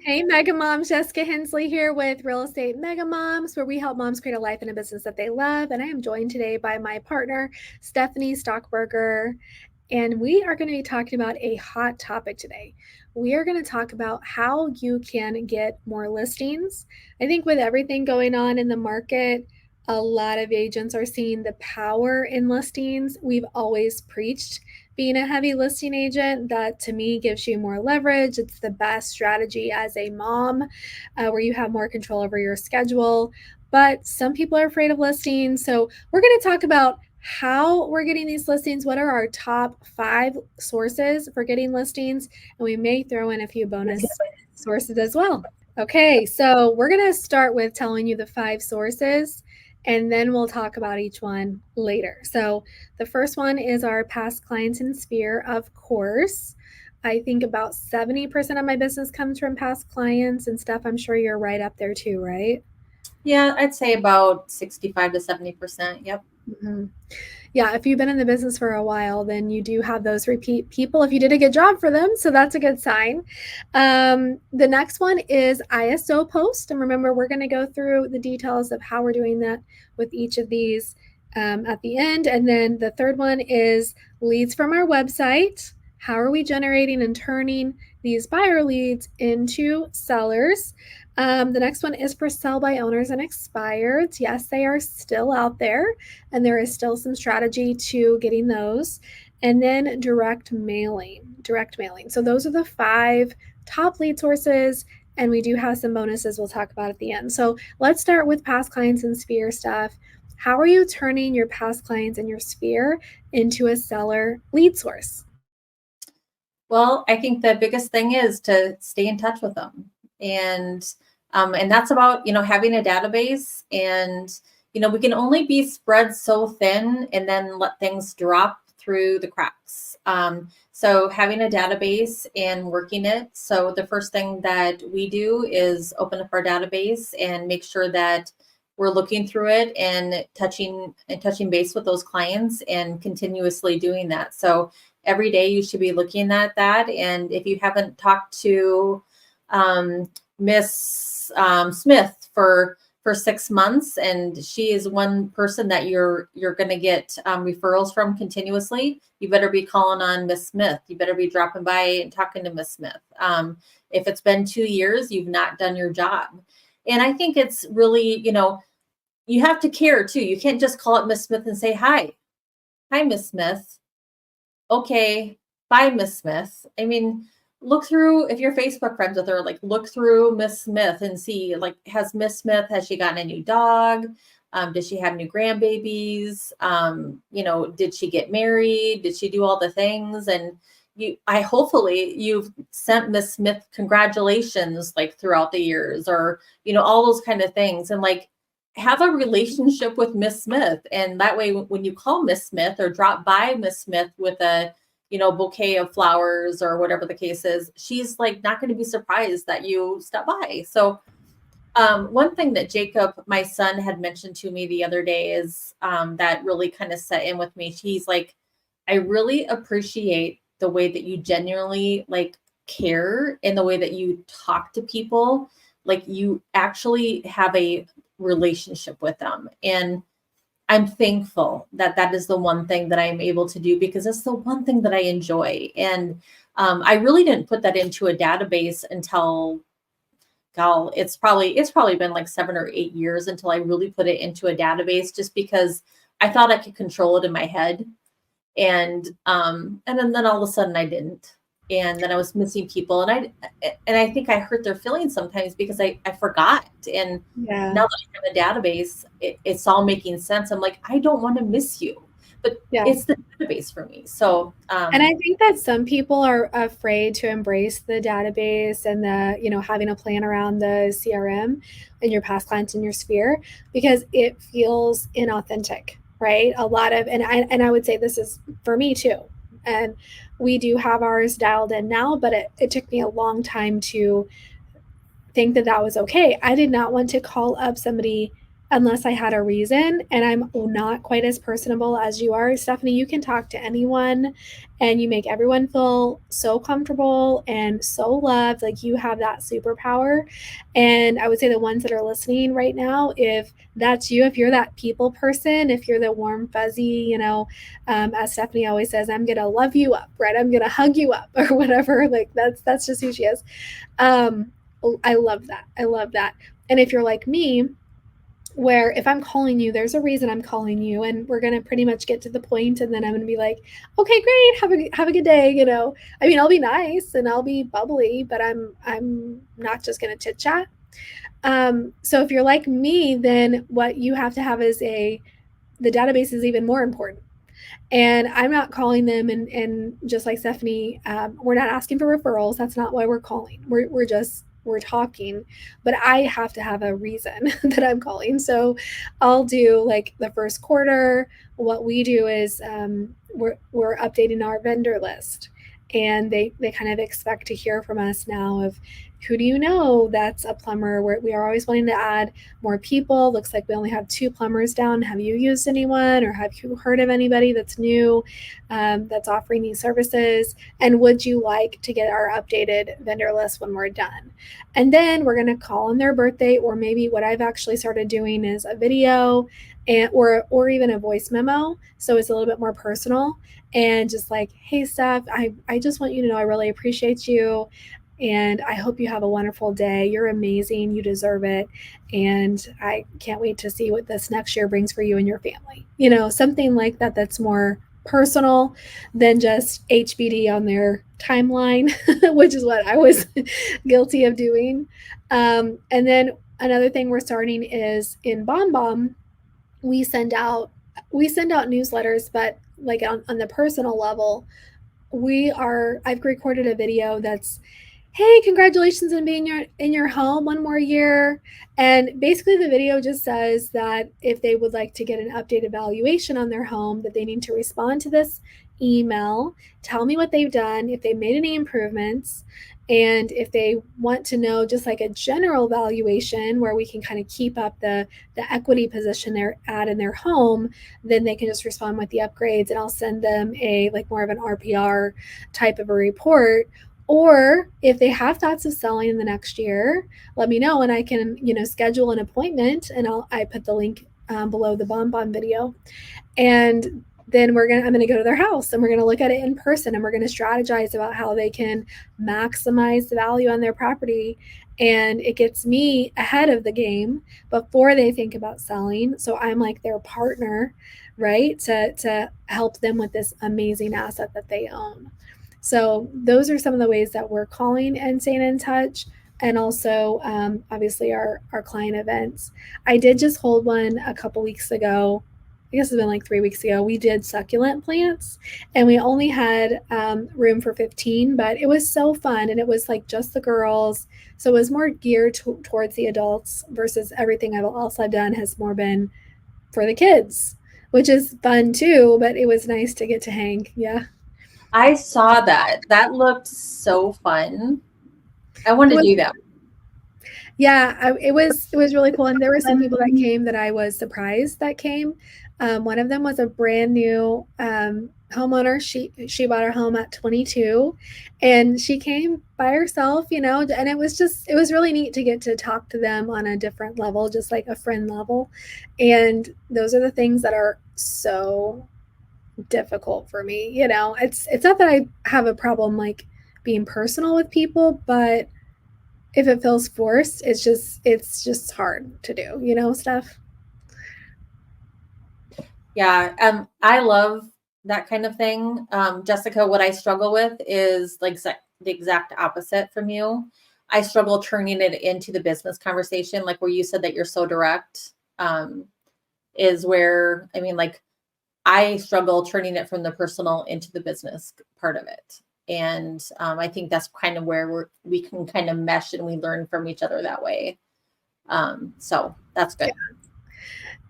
Hey, Mega Moms, Jessica Hensley here with Real Estate Mega Moms, where we help moms create a life and a business that they love. And I am joined today by my partner, Stephanie Stockberger. And we are going to be talking about a hot topic today. We are going to talk about how you can get more listings. I think with everything going on in the market, a lot of agents are seeing the power in listings. We've always preached being a heavy listing agent. That to me gives you more leverage. It's the best strategy as a mom, where you have more control over your schedule. But some people are afraid of listings. So we're going to talk about how we're getting these listings, what are our top 5 sources for getting listings, and we may throw in a few bonus sources as well. Okay, so we're going to start with telling you the 5 sources, and then we'll talk about each one later. So the first one is our past clients and sphere, of course. I think about 70% of my business comes from past clients and stuff. I'm sure you're right up there too, right? Yeah, I'd say about 65 to 70%. Yep. Mm-hmm. Yeah, if you've been in the business for a while, then you do have those repeat people if you did a good job for them. So that's a good sign. The next one is ISO post. And remember, we're going to go through the details of how we're doing that with each of these at the end. And then the third one is leads from our website. How are we generating and turning these buyer leads into sellers? The next one is for sell by owners and expireds. Yes, they are still out there, and there is still some strategy to getting those. And then direct mailing. Direct mailing. So those are the 5 top lead sources, and we do have some bonuses we'll talk about at the end. So let's start with past clients and sphere stuff. How are you turning your past clients and your sphere into a seller lead source? Well, I think the biggest thing is to stay in touch with them. And that's about, having a database. And, we can only be spread so thin and then let things drop through the cracks. So having a database and working it. So the first thing that we do is open up our database and make sure that we're looking through it and touching base with those clients and continuously doing that. So every day you should be looking at that. And if you haven't talked to Miss Smith for 6 months, and she is one person that you're going to get referrals from continuously, you better be calling on Miss Smith. You better be dropping by and talking to Miss Smith. If it's been 2 years, you've not done your job. And I think it's really, you have to care too. You can't just call up Miss Smith and say, hi, Miss Smith. Okay, bye, Miss Smith. I mean, look through, if you're Facebook friends with her, like look through Miss Smith and see, like, has she gotten a new dog? Does she have new grandbabies? Did she get married? Did she do all the things? And hopefully you've sent Miss Smith congratulations like throughout the years, or, all those kind of things. And like, have a relationship with Miss Smith. And that way, when you call Miss Smith or drop by Miss Smith with a, bouquet of flowers or whatever the case is, she's like not going to be surprised that you stop by. So one thing that Jacob, my son, had mentioned to me the other day is that really kind of set in with me. He's like, I really appreciate the way that you genuinely like care in the way that you talk to people. Like you actually have a relationship with them. And I'm thankful that that is the one thing that I'm able to do, because it's the one thing that I enjoy. And I really didn't put that into a database until, it's probably been like 7 or 8 years until I really put it into a database, just because I thought I could control it in my head. And then all of a sudden I didn't. And then I was missing people, and I think I hurt their feelings sometimes because I forgot. And Yeah. now that I have a database, it's all making sense. I'm like, I don't want to miss you, but Yeah. it's the database for me. So And I think that some people are afraid to embrace the database and having a plan around the CRM and your past clients in your sphere, because it feels inauthentic, right? A lot of, and I would say this is for me too. And we do have ours dialed in now, but it took me a long time to think that that was okay. I did not want to call up somebody unless I had a reason. And I'm not quite as personable as you are. Stephanie, you can talk to anyone and you make everyone feel so comfortable and so loved. Like you have that superpower. And I would say the ones that are listening right now, if that's you, if you're that people person, if you're the warm, fuzzy, as Stephanie always says, I'm going to love you up, right? I'm going to hug you up or whatever. Like that's just who she is. Um, I love that. I love that. And if you're like me, where if I'm calling you, there's a reason I'm calling you, and we're gonna pretty much get to the point, and then I'm gonna be like, okay, great, have a good day. I mean, I'll be nice and I'll be bubbly, but I'm not just gonna chit chat. So if you're like me, then what you have to have is the database is even more important. And I'm not calling them and just like Stephanie, we're not asking for referrals. That's not why we're calling. We're talking, but I have to have a reason that I'm calling. So I'll do like the first quarter. What we do is we're updating our vendor list, and they kind of expect to hear from us now of who do you know that's a plumber. We are always wanting to add more people. Looks like we only have 2 plumbers down. Have you used anyone, or have you heard of anybody that's new, that's offering these services? And would you like to get our updated vendor list when we're done? And then we're going to call on their birthday, or maybe what I've actually started doing is a video or even a voice memo. So it's a little bit more personal, and just like, hey, Steph, I just want you to know I really appreciate you. And I hope you have a wonderful day. You're amazing. You deserve it. And I can't wait to see what this next year brings for you and your family. Something like that that's more personal than just HBD on their timeline, which is what I was guilty of doing. And then another thing we're starting is in BombBomb, we send out newsletters, but like on the personal level, I've recorded a video that's, hey, congratulations on being in your home one more year. And basically the video just says that if they would like to get an updated valuation on their home, that they need to respond to this email, tell me what they've done, if they made any improvements, and if they want to know just like a general valuation where we can kind of keep up the equity position they're at in their home, then they can just respond with the upgrades, and I'll send them a like more of an RPR type of a report. Or if they have thoughts of selling in the next year, let me know and I can, schedule an appointment, and I put the link below the BombBomb video. And then I'm gonna go to their house and we're gonna look at it in person, and we're gonna strategize about how they can maximize the value on their property. And it gets me ahead of the game before they think about selling. So I'm like their partner, right? To help them with this amazing asset that they own. So those are some of the ways that we're calling and staying in touch. And also, obviously, our client events. I did just hold one a couple weeks ago. I guess it's been like 3 weeks ago. We did succulent plants, and we only had room for 15, but it was so fun. And it was like just the girls. So it was more geared towards the adults versus everything else I've done has more been for the kids, which is fun too, but it was nice to get to hang. Yeah. I saw that. That looked so fun. I want It to was do that. Yeah, it was really cool, and there were some people that came that I was surprised that came. One of them was a brand new homeowner. She bought her home at 22, and she came by herself, and it was really neat to get to talk to them on a different level, just like a friend level. And those are the things that are so difficult for me. It's not that I have a problem like being personal with people, but if it feels forced, it's just hard to do, stuff. Yeah. I love that kind of thing. Jessica, what I struggle with is like the exact opposite from you. I struggle turning it into the business conversation, like where you said that you're so direct, is where, I mean, like I struggle turning it from the personal into the business part of it. And I think that's kind of where we can kind of mesh and we learn from each other that way. So that's good.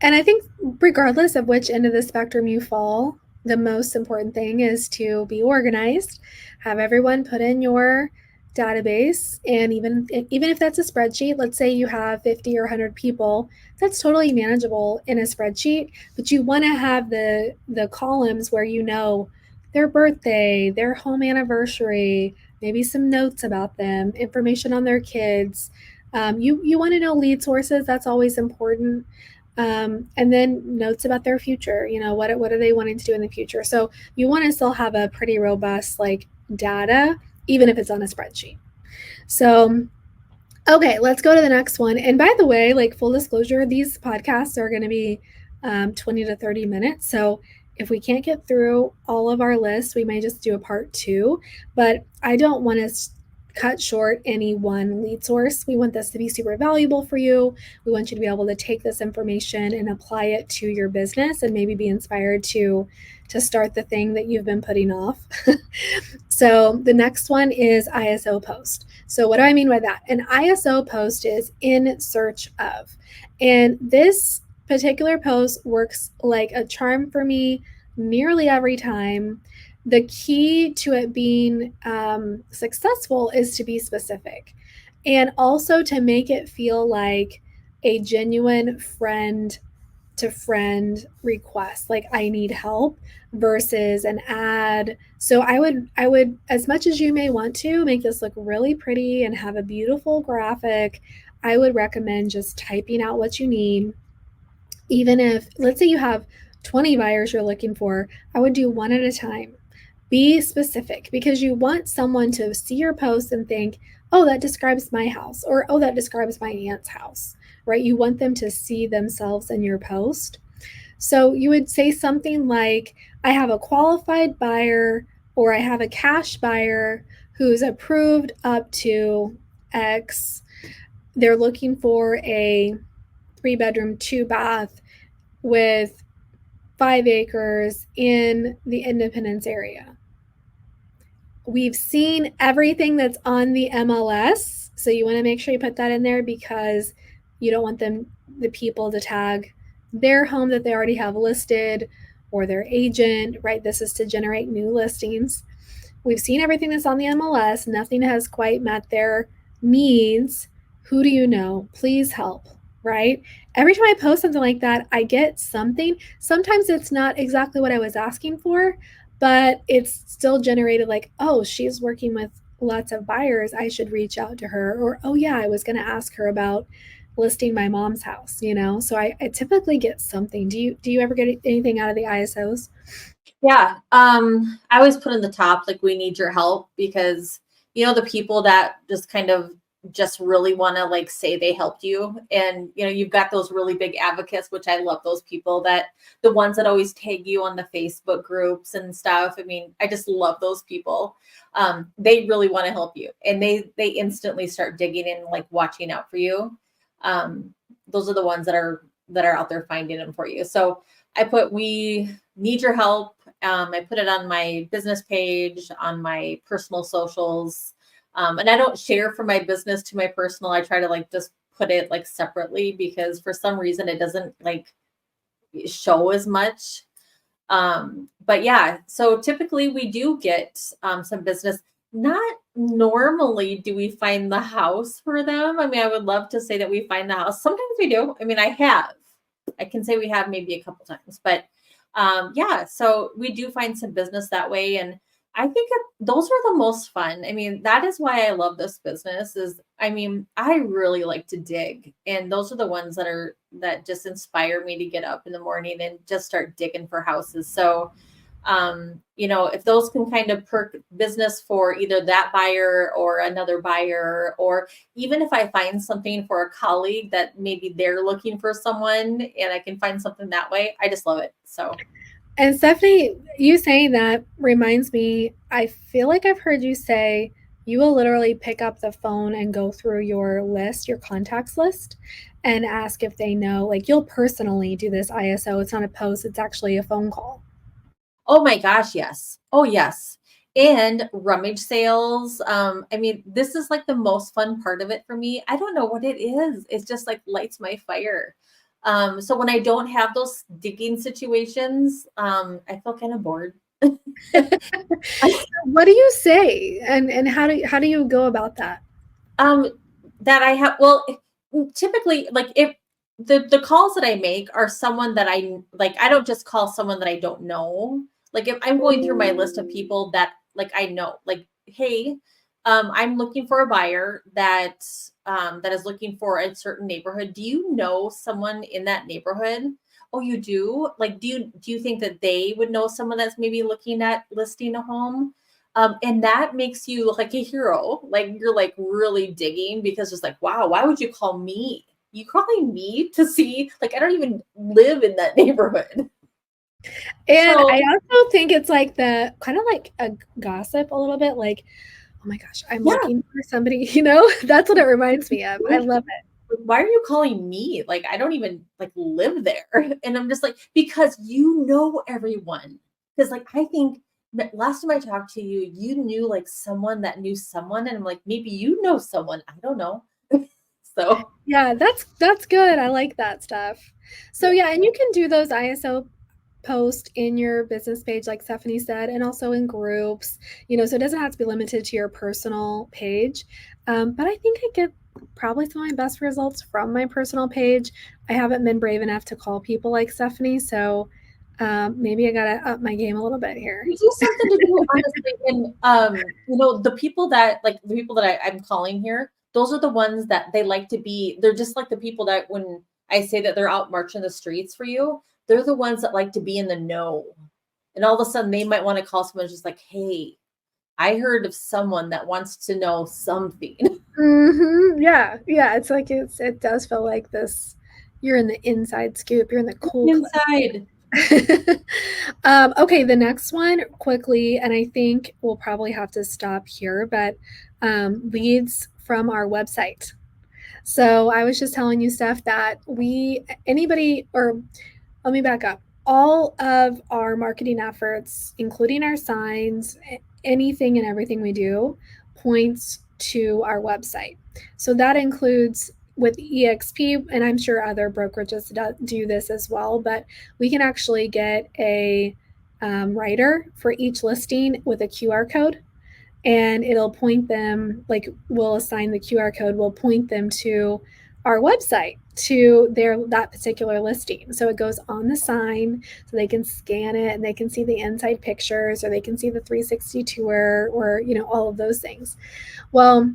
And I think regardless of which end of the spectrum you fall, the most important thing is to be organized, have everyone put in your database, and even if that's a spreadsheet, let's say you have 50 or 100 people, that's totally manageable in a spreadsheet. But you want to have the columns where you know their birthday, their home anniversary, maybe some notes about them, information on their kids. You want to know lead sources. That's always important. And then notes about their future. You know, what are they wanting to do in the future? So you want to still have a pretty robust like data, even if it's on a spreadsheet. So okay, let's go to the next one. And by the way, like full disclosure, these podcasts are going to be 20 to 30 minutes. So if we can't get through all of our lists, we may just do a part two. But I don't want to cut short any one lead source. We want this to be super valuable for you. We want you to be able to take this information and apply it to your business and maybe be inspired to start the thing that you've been putting off. So the next one is ISO post. So what do I mean by that? An ISO post is in search of. And this particular post works like a charm for me nearly every time. The key to it being successful is to be specific and also to make it feel like a genuine friend to friend request, like I need help, versus an ad. So I would, as much as you may want to make this look really pretty and have a beautiful graphic, I would recommend just typing out what you need. Even if, let's say you have 20 buyers you're looking for, I would do one at a time. Be specific, because you want someone to see your post and think, oh, that describes my house, or oh, that describes my aunt's house, right? You want them to see themselves in your post. So you would say something like, I have a qualified buyer, or I have a cash buyer who's approved up to X. They're looking for a 3-bedroom, 2-bath with 5 acres in the Independence area. We've seen everything that's on the MLS. So you want to make sure you put that in there, because you don't want the people to tag their home that they already have listed or their agent, right? This is to generate new listings. We've seen everything that's on the MLS. Nothing has quite met their needs. Who do you know? Please help, right? Every time I post something like that, I get something. Sometimes it's not exactly what I was asking for, but it's still generated like, oh, she's working with lots of buyers. I should reach out to her. Or, oh, yeah, I was going to ask her about listing my mom's house, you know? So I typically get something. Do you ever get anything out of the ISOs? Yeah. I always put in the top, like, we need your help, because, the people that just kind of just really want to like say they helped you. And, you've got those really big advocates, which I love those people, that the ones that always tag you on the Facebook groups and stuff. I mean, I just love those people. They really want to help you, and they instantly start digging in, like watching out for you. Those are the ones that are out there finding them for you. So I put, we need your help. I put it on my business page, on my personal socials. And I don't share from my business to my personal. I try to like just put it like separately, because for some reason it doesn't like show as much. But yeah, so typically we do get some business. Not normally do we find the house for them. I mean, I would love to say that we find the house. Sometimes we do. I mean, I can say we have maybe a couple times, but yeah, so we do find some business that way. And I think those are the most fun. I mean, that is why I love this business. Is, I mean, I really like to dig, and those are the ones that just inspire me to get up in the morning and just start digging for houses. So if those can kind of perk business for either that buyer or another buyer, or even if I find something for a colleague that maybe they're looking for someone and I can find something that way, I just love it. So, And Stephanie, you saying that reminds me, I feel like I've heard you say you will literally pick up the phone and go through your list, your contacts list, and ask if they know. Like, you'll personally do this ISO. It's not a post, it's actually a phone call. oh my gosh, yes. Oh, yes. And rummage sales. I mean, this is like the most fun part of it for me. I don't know what it is. It's just like lights my fire. So when I don't have those digging situations, I feel kind of bored. What do you say? And how do you go about that? Um, that I have, well, typically, like, if the calls that I make are someone that like, I don't just call someone that I don't know. Like, if I'm going through my list of people that, like, I know, like, hey, I'm looking for a buyer that is looking for a certain neighborhood. Do you know someone in that neighborhood? Oh, you do? Like, do you think that they would know someone that's maybe looking at listing a home? And that makes you look like a hero. Like, you're like really digging, because it's like, wow, why would you call me? You calling me to see, like, I don't even live in that neighborhood. And So I also think it's like the kind of like a gossip a little bit, like, oh my gosh, I'm yeah, looking for somebody, that's what it reminds me of. I love it. why are you calling me? Like, I don't even like live there. And I'm just like, because you know everyone. Because, like, I think last time I talked to you, you knew like someone that knew someone. And I'm like, maybe you know someone. I don't know. So Yeah, that's good. I like that stuff. So yeah. yeah, and you can do those ISO post in your business page, like Stephanie said, and also in groups, so it doesn't have to be limited to your personal page. But I think I get probably some of my best results from my personal page. I haven't been brave enough to call people like Stephanie, so maybe I gotta up my game a little bit here. You do something to do, honestly, and, the people that I'm calling here, those are the ones that they like to be, they're just like the people that when I say that they're out marching the streets for you, they're the ones that like to be in the know. And all of a sudden, they might wanna call someone just like, "Hey, I heard of someone that wants to know something." Yeah, yeah. It's like it does feel like this. You're in the inside scoop. You're in the cool clip. Inside. Okay, the next one quickly, and I think we'll probably have to stop here, but leads from our website. So I was just telling you stuff that anybody, or let me back up. All of our marketing efforts, including our signs, anything and everything we do, points to our website. So that includes with EXP, and I'm sure other brokerages do this as well, but we can actually get a writer for each listing with a QR code, and it'll point them, like, we'll assign the QR code, we'll point them to our website, to that particular listing. So it goes on the sign, so they can scan it and they can see the inside pictures, or they can see the 360 tour, or all of those things. Well,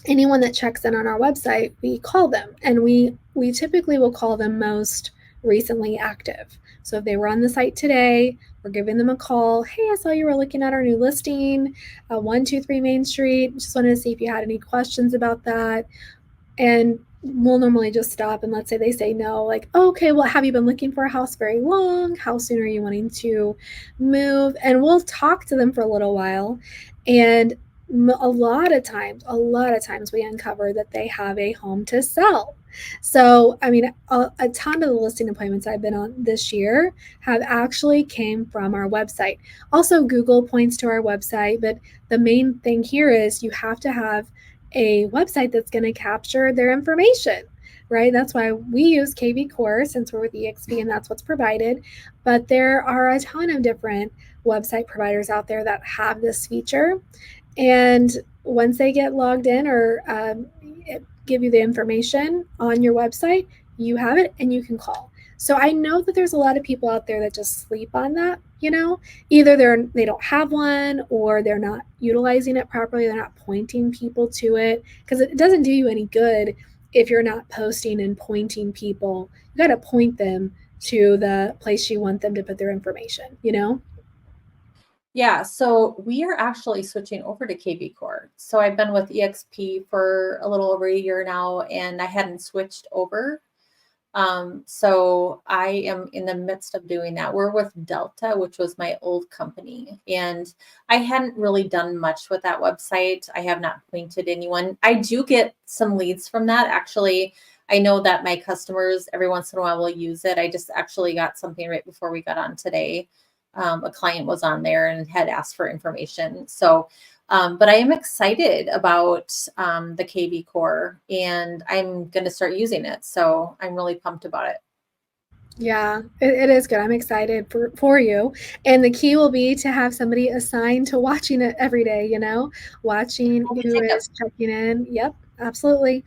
anyone that checks in on our website, we call them, and we typically will call them most recently active. So if they were on the site today, we're giving them a call. Hey, I saw you were looking at our new listing, 123 Main Street. Just wanted to see if you had any questions about that. And we'll normally just stop, and let's say they say no, like, oh, okay, well, have you been looking for a house very long? How soon are you wanting to move? And we'll talk to them for a little while. And a lot of times we uncover that they have a home to sell. So I mean, a ton of the listing appointments I've been on this year have actually came from our website. Also, Google points to our website, but the main thing here is you have to have a website that's going to capture their information, right? That's why we use KV Core, since we're with EXP and that's what's provided. But there are a ton of different website providers out there that have this feature. And once they get logged in, or give you the information on your website, you have it and you can call. So I know that there's a lot of people out there that just sleep on that, either they don't have one, or they're not utilizing it properly, they're not pointing people to it, because it doesn't do you any good if you're not posting and pointing people. You got to point them to the place you want them to put their information. Yeah, so we are actually switching over to KB Core. So I've been with EXP for a little over a year now, and I hadn't switched over. So I am in the midst of doing that. We're with Delta, which was my old company, and I hadn't really done much with that website. I have not pointed anyone. I do get some leads from that. Actually, I know that my customers every once in a while will use it. I just actually got something right before we got on today. A client was on there and had asked for information. So but I am excited about the KV Core, and I'm going to start using it. So I'm really pumped about it. Yeah, it is good. I'm excited for you. And the key will be to have somebody assigned to watching it every day, watching We'll who take up. is checking in. Yep, absolutely.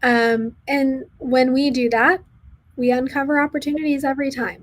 And when we do that, we uncover opportunities every time.